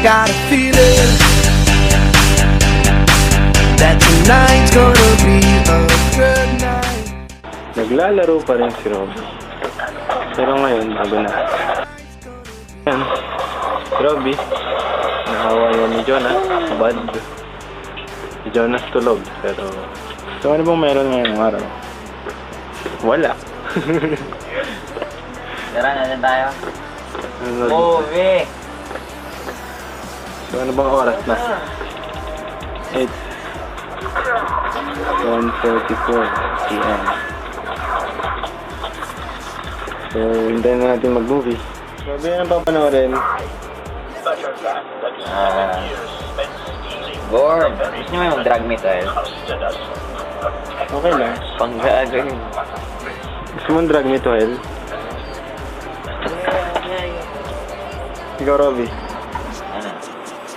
got a feeling that tonight's gonna be a good night. Naglalaro pa rin si Rob. Pero ngayon, bago na. Yan. Si Robby, nahawa yun ni Jonas. Bad. Si Jonas tulog. Pero, so ano bang meron ngayong araw? Wala. Tara, natin tayo. Ano, Movie! so ano bang oras na? It's 1:44 PM. So, hintayin na natin mag-movie. Sabi na papanoorin. Gorb! Gusto nyo yung drag me tayo? Okay lang. Panggago yun. Gusto mong drag me to hell? Ikaw, Robby. Ano?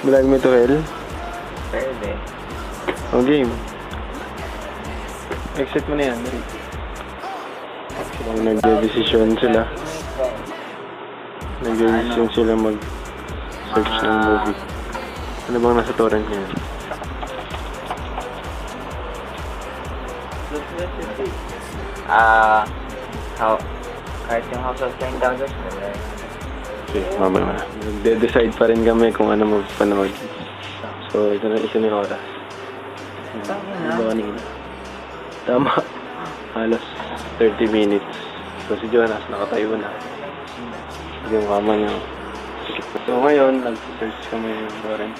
Drag me to hell? Pwede. O game. Exit mo na yan. Silang nagde-desisyon sila. Nagde-desisyon sila mag-search ng movie. Ano bang nasa torrent niya? Kahit yung House of 10,000. Okay, mamaya na. Nagde-decide pa rin kami kung ano magpanood. So, ito na isa ni oras. Ano ba kanina? Tama. Halos 30 minutes. So, si Jonas nakatayo na. Yung kama niya. So, ngayon, nag-search kami yung torrent.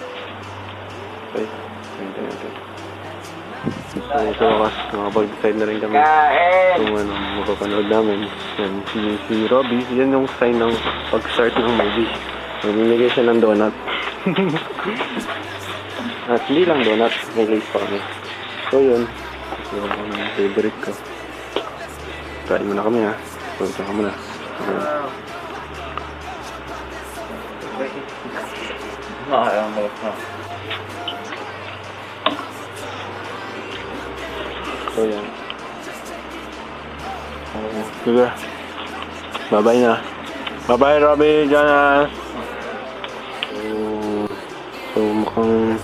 Okay. Ito. So, sa wakas, nakapag-decide na rin kami kung ano mapapanood namin. Yan, si Robby, yan yung sign ng pag-start ng movie. Mamimigay siya ng donut. At hindi lang donut, may lace pa kami. So yun, yung favorite ko. Kain muna kami ha. Punta ka muna. Ayaw mo na. So yan. Sige. Bye-bye na. Bye-bye Robby, Jonas. So mukhang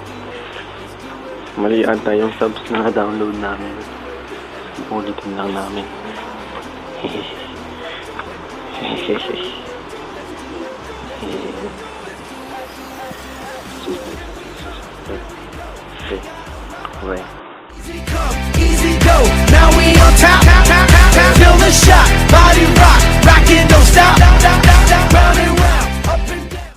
mali ata yung subs na download namin. Ulitin lang namin. Okay. Okay.